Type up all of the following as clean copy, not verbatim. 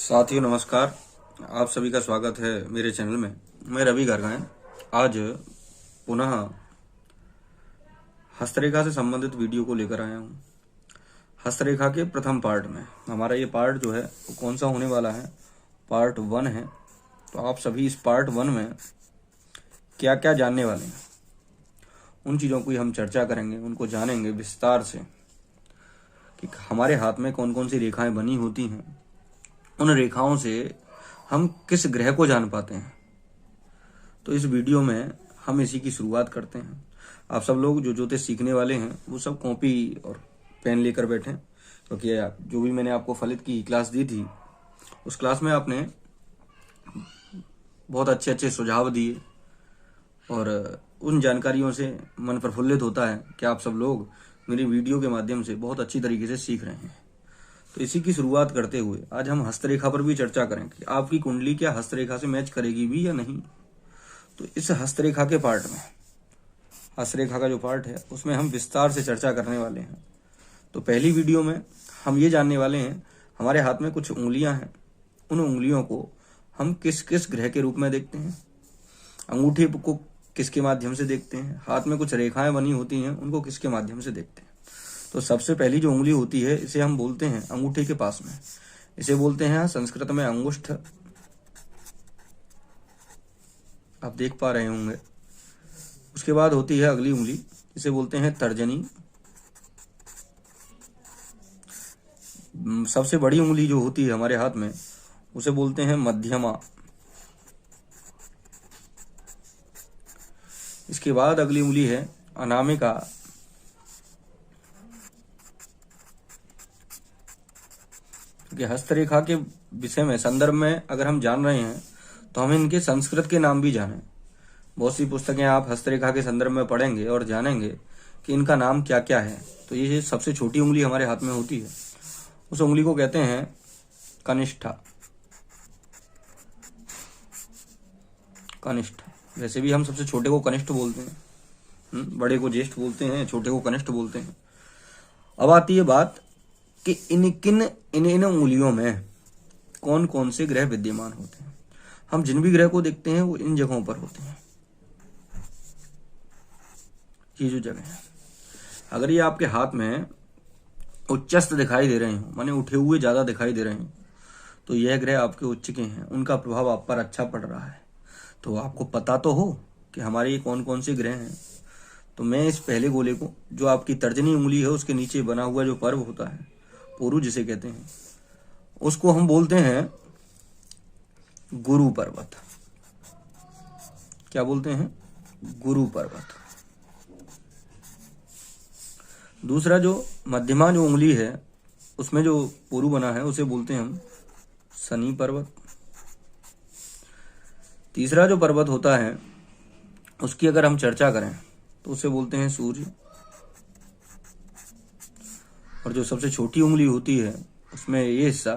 साथियों नमस्कार। आप सभी का स्वागत है मेरे चैनल में। मैं रवि गारगायन आज पुनः हस्तरेखा से संबंधित वीडियो को लेकर आया हूँ। हस्तरेखा के प्रथम पार्ट में हमारा ये पार्ट जो है वो कौन सा होने वाला है, पार्ट 1 है। तो आप सभी इस पार्ट 1 में क्या क्या जानने वाले हैं उन चीज़ों की हम चर्चा करेंगे, उनको जानेंगे विस्तार से कि हमारे हाथ में कौन कौन सी रेखाएं बनी होती हैं, उन रेखाओं से हम किस ग्रह को जान पाते हैं। तो इस वीडियो में हम इसी की शुरुआत करते हैं। आप सब लोग जो ज्योतिष सीखने वाले हैं वो सब कॉपी और पेन लेकर बैठें, क्योंकि जो भी मैंने आपको फलित की क्लास दी थी उस क्लास में आपने बहुत अच्छे अच्छे सुझाव दिए और उन जानकारियों से मन प्रफुल्लित होता है कि आप सब लोग मेरी वीडियो के माध्यम से बहुत अच्छी तरीके से सीख रहे हैं। तो इसी की शुरुआत करते हुए आज हम हस्तरेखा पर भी चर्चा करें कि आपकी कुंडली क्या हस्तरेखा से मैच करेगी भी या नहीं। तो इस हस्तरेखा के पार्ट में, हस्तरेखा का जो पार्ट है उसमें हम विस्तार से चर्चा करने वाले हैं। तो पहली वीडियो में हम ये जानने वाले हैं हमारे हाथ में कुछ उंगलियां हैं, उन उंगलियों को हम किस किस ग्रह के रूप में देखते हैं, अंगूठे को किसके माध्यम से देखते हैं, हाथ में कुछ रेखाएं बनी होती हैं उनको किसके माध्यम से देखते हैं। तो सबसे पहली जो उंगली होती है इसे हम बोलते हैं अंगूठे के पास में, इसे बोलते हैं संस्कृत में अंगुष्ठ, आप देख पा रहे होंगे। उसके बाद होती है अगली उंगली, इसे बोलते हैं तर्जनी। सबसे बड़ी उंगली जो होती है हमारे हाथ में उसे बोलते हैं मध्यमा। इसके बाद अगली उंगली है अनामिका। क्योंकि हस्तरेखा के विषय में संदर्भ में अगर हम जान रहे हैं तो हमें इनके संस्कृत के नाम भी जाने। बहुत सी पुस्तकें आप हस्तरेखा के संदर्भ में पढ़ेंगे और जानेंगे कि इनका नाम क्या क्या है। तो ये सबसे छोटी उंगली हमारे हाथ में होती है, उस उंगली को कहते हैं कनिष्ठा। कनिष्ठ, वैसे भी हम सबसे छोटे को कनिष्ठ बोलते हैं, बड़े को ज्येष्ठ बोलते हैं, छोटे को कनिष्ठ बोलते हैं। अब आती है बात कि इन उंगलियों में कौन कौन से ग्रह विद्यमान होते हैं। हम जिन भी ग्रह को देखते हैं वो इन जगहों पर होते हैं। ये जो जगह है, अगर ये आपके हाथ में उच्चस्थ दिखाई दे रहे हो, माने उठे हुए ज्यादा दिखाई दे रहे हैं, तो यह ग्रह आपके उच्च के हैं, उनका प्रभाव आप पर अच्छा पड़ रहा है। तो आपको पता तो हो कि हमारे ये कौन कौन से ग्रह हैं। तो मैं इस पहले गोले को, जो आपकी तर्जनी उंगली है उसके नीचे बना हुआ जो पर्व होता है, पुरु जिसे कहते हैं, उसको हम बोलते हैं गुरु पर्वत। क्या बोलते हैं? गुरु पर्वत। दूसरा जो मध्यमा जो उंगली है उसमें जो पुरु बना है उसे बोलते हैं हम शनि पर्वत। तीसरा जो पर्वत होता है उसकी अगर हम चर्चा करें तो उसे बोलते हैं सूर्य। और जो सबसे छोटी उंगली होती है उसमें ये हिस्सा,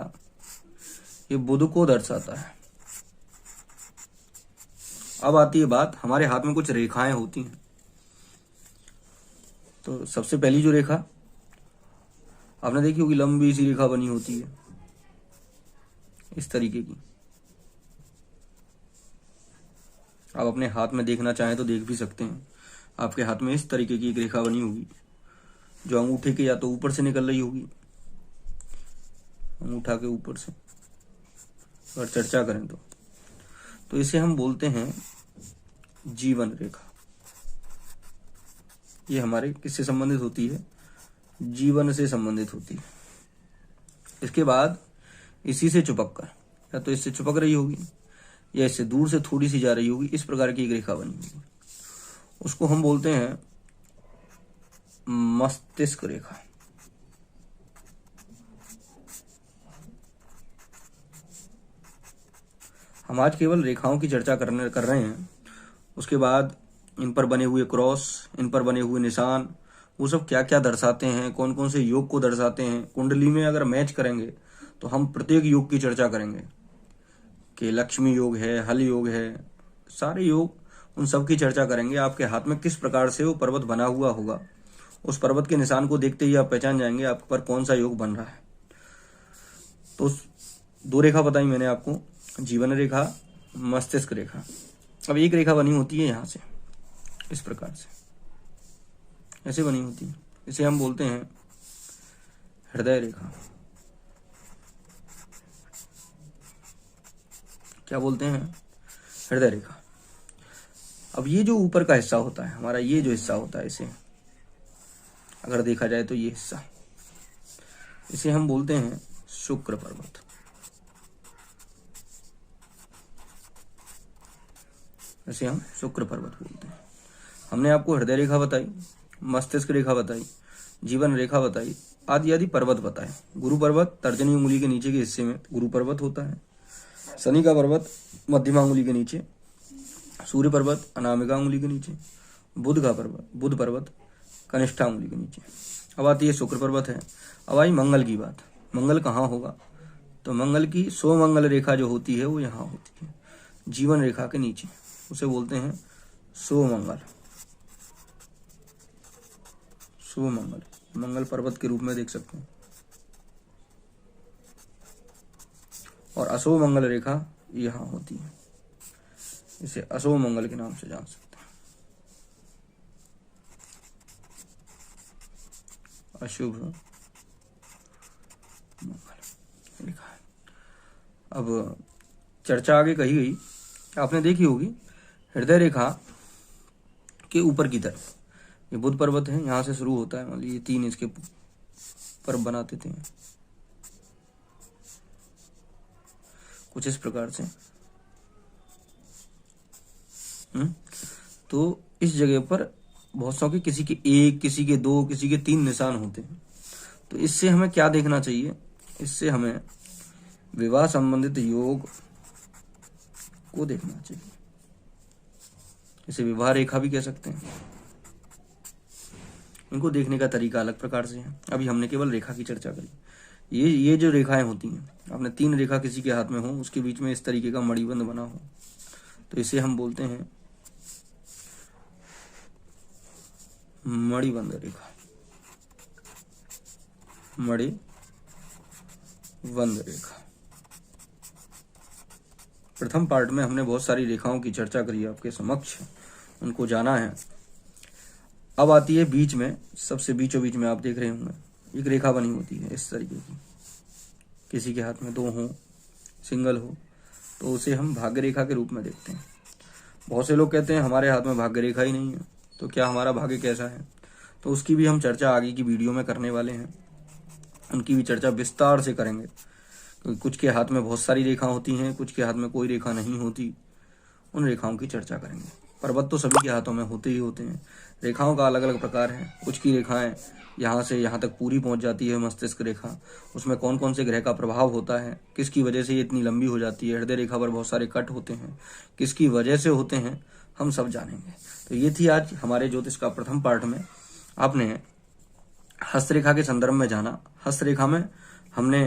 ये बुध को दर्शाता है। अब आती है बात, हमारे हाथ में कुछ रेखाएं होती हैं। तो सबसे पहली जो रेखा आपने देखी होगी, लंबी सी रेखा बनी होती है इस तरीके की। आप अपने हाथ में देखना चाहें तो देख भी सकते हैं। आपके हाथ में इस तरीके की एक रेखा बनी होगी जो अंगूठे के या तो ऊपर से निकल रही होगी, अंगूठा के ऊपर से। अगर चर्चा करें तो इसे हम बोलते हैं जीवन रेखा। ये हमारे किससे संबंधित होती है? जीवन से संबंधित होती है। इसके बाद इसी से चिपक कर, या तो इससे चिपक रही होगी या इससे दूर से थोड़ी सी जा रही होगी, इस प्रकार की एक रेखा बनी होगी, उसको हम बोलते हैं मस्तिष्क रेखा। हम आज केवल रेखाओं की चर्चा कर रहे हैं। उसके बाद इन पर बने हुए क्रॉस, इन पर बने हुए निशान, वो सब क्या क्या दर्शाते हैं, कौन कौन से योग को दर्शाते हैं। कुंडली में अगर मैच करेंगे तो हम प्रत्येक योग की चर्चा करेंगे कि लक्ष्मी योग है, हल योग है, सारे योग, उन सब की चर्चा करेंगे। आपके हाथ में किस प्रकार से वो पर्वत बना हुआ होगा, उस पर्वत के निशान को देखते ही आप पहचान जाएंगे आप पर कौन सा योग बन रहा है। तो दो रेखा बताई मैंने आपको, जीवन रेखा, मस्तिष्क रेखा। अब एक रेखा बनी होती है यहाँ से, इस प्रकार से ऐसे बनी होती है, इसे हम बोलते हैं हृदय रेखा। क्या बोलते हैं? हृदय रेखा। अब ये जो ऊपर का हिस्सा होता है हमारा, ये जो हिस्सा होता है, इसे अगर देखा जाए तो ये हिस्सा, इसे हम बोलते हैं शुक्र पर्वत। इसे हम शुक्र पर्वत बोलते हैं। हमने आपको हृदय रेखा बताई, मस्तिष्क रेखा बताई, जीवन रेखा बताई, आदि आदि पर्वत बताए। गुरु पर्वत तर्जनी उंगली के नीचे के हिस्से में गुरु पर्वत होता है। शनि का पर्वत मध्यमा उंगली के नीचे, सूर्य पर्वत अनामिका उंगली के नीचे, बुध पर्वत कनिष्ठा उंगली के नीचे। अब आती है शुक्र पर्वत है। अब आई मंगल की बात। मंगल कहाँ होगा? तो मंगल की सोमंगल रेखा जो होती है वो यहाँ होती है, जीवन रेखा के नीचे, उसे बोलते हैं सोमंगल। सोमंगल मंगल पर्वत के रूप में देख सकते हैं। और अशोमंगल रेखा यहाँ होती है, इसे अशोमंगल के नाम से जान सकते हैं। अशुभ मंगल लिखा है। अब चर्चा आगे कही गई, आपने देखी होगी हृदय रेखा के ऊपर की तरफ ये बुध पर्वत है, यहाँ से शुरू होता है, मान लीजिए 3 इसके पर्व बनाते थे कुछ इस प्रकार से। तो इस जगह पर बहुत सौ के किसी के 1, किसी के 2, किसी के 3 निशान होते हैं। तो इससे हमें क्या देखना चाहिए? इससे हमें विवाह संबंधित योग को देखना चाहिए। इसे विवाह रेखा भी कह सकते हैं। इनको देखने का तरीका अलग प्रकार से है। अभी हमने केवल रेखा की चर्चा करी। ये जो रेखाएं होती हैं, आपने 3 रेखा किसी के हाथ में हो, उसके बीच में इस तरीके का मणिबंध बना हो, तो इसे हम बोलते हैं मणिबंध रेखा। मणिबंध रेखा। प्रथम पार्ट में हमने बहुत सारी रेखाओं की चर्चा करी आपके समक्ष, उनको जाना है। अब आती है बीच में, सबसे बीचों बीच में आप देख रहे होंगे एक रेखा बनी होती है इस तरीके की, किसी के हाथ में 2 हो, सिंगल हो, तो उसे हम भाग्य रेखा के रूप में देखते हैं। बहुत से लोग कहते हैं हमारे हाथ में भाग्य रेखा ही नहीं है, तो क्या हमारा भाग्य कैसा है? तो उसकी भी हम चर्चा आगे की वीडियो में करने वाले हैं, उनकी भी चर्चा विस्तार से करेंगे। क्योंकि कुछ के हाथ में बहुत सारी रेखा होती हैं, कुछ के हाथ में कोई रेखा नहीं होती, उन रेखाओं की चर्चा करेंगे। पर्वत तो सभी के हाथों में होते ही होते हैं, रेखाओं का अलग अलग प्रकार है। कुछ की रेखाएं यहाँ से यहाँ तक पूरी पहुँच जाती है, मस्तिष्क रेखा, उसमें कौन कौन से ग्रह का प्रभाव होता है, किसकी वजह से ये इतनी लंबी हो जाती है। हृदय रेखा पर बहुत सारे कट होते हैं, किसकी वजह से होते हैं, हम सब जानेंगे। तो ये थी आज हमारे ज्योतिष का प्रथम पार्ट में। आपने हस्तरेखा के संदर्भ में जाना। हस्तरेखा में हमने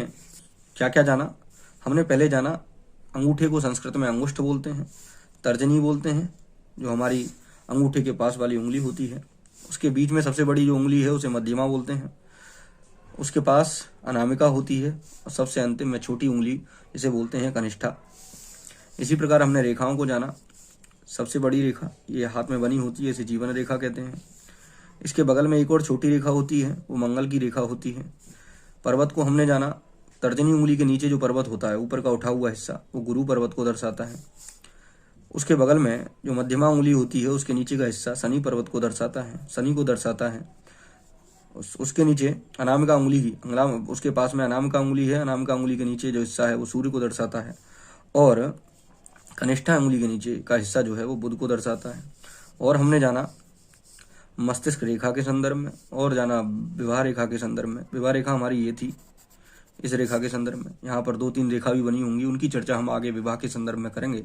क्या क्या जाना? हमने पहले जाना अंगूठे को संस्कृत में अंगुष्ठ बोलते हैं, तर्जनी बोलते हैं, जो हमारी अंगूठे के पास वाली उंगली होती है। उसके बीच में सबसे बड़ी जो उंगली है उसे मध्यमा बोलते हैं, उसके पास अनामिका होती है, और सबसे अंतिम में छोटी उंगली इसे बोलते हैं कनिष्ठा। इसी प्रकार हमने रेखाओं को जाना। सबसे बड़ी रेखा ये हाथ में बनी होती है, इसे जीवन रेखा कहते हैं। इसके बगल में एक और छोटी रेखा होती है, वो मंगल की रेखा होती है। पर्वत को हमने जाना, तर्जनी उंगली के नीचे जो पर्वत होता है, ऊपर का उठा हुआ हिस्सा, वो गुरु पर्वत को दर्शाता है। उसके बगल में जो मध्यमा उंगली होती है, उसके नीचे का हिस्सा शनि पर्वत को दर्शाता है, शनि को दर्शाता है। उसके नीचे अनामिका उंगली की, उसके पास में अनामिका उंगली है, अनामिका उंगली के नीचे जो हिस्सा है वो सूर्य को दर्शाता है, और कनिष्ठा उंगली के नीचे का हिस्सा जो है वो बुध को दर्शाता है। और हमने जाना मस्तिष्क रेखा के संदर्भ में, और जाना विवाह रेखा के संदर्भ में। विवाह रेखा हमारी ये थी, इस रेखा के संदर्भ में। यहाँ पर 2-3 रेखा भी बनी होंगी, उनकी चर्चा हम आगे विवाह के संदर्भ में करेंगे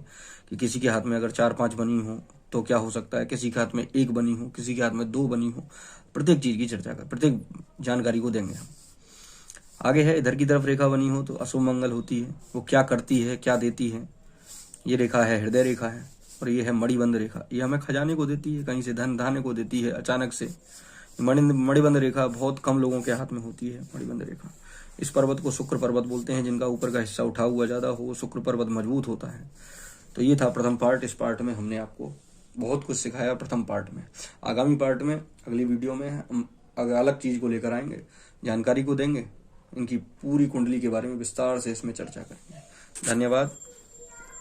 कि किसी के हाथ में अगर 4-5 बनी हो तो क्या हो सकता है, किसी के हाथ में 1 बनी हो, किसी के हाथ में 2 बनी हो। प्रत्येक चीज की चर्चा कर, प्रत्येक जानकारी को देंगे हम। आगे है इधर की तरफ रेखा बनी हो तो अशुभमंगल होती है, वो क्या करती है, क्या देती है। ये रेखा है हृदय रेखा है, और ये है मणिबंध रेखा। ये हमें खजाने को देती है, कहीं से धन धान्य को देती है अचानक से। मणिबंध रेखा बहुत कम लोगों के हाथ में होती है। मणिबंध रेखा इस पर्वत को शुक्र पर्वत बोलते हैं। जिनका ऊपर का हिस्सा उठा हुआ ज़्यादा हो, शुक्र पर्वत मजबूत होता है। तो ये था प्रथम पार्ट। इस पार्ट में हमने आपको बहुत कुछ सिखाया प्रथम पार्ट में। आगामी पार्ट में, अगली वीडियो में हम अलग चीज़ को लेकर आएंगे, जानकारी को देंगे, इनकी पूरी कुंडली के बारे में विस्तार से इसमें चर्चा करेंगे। धन्यवाद।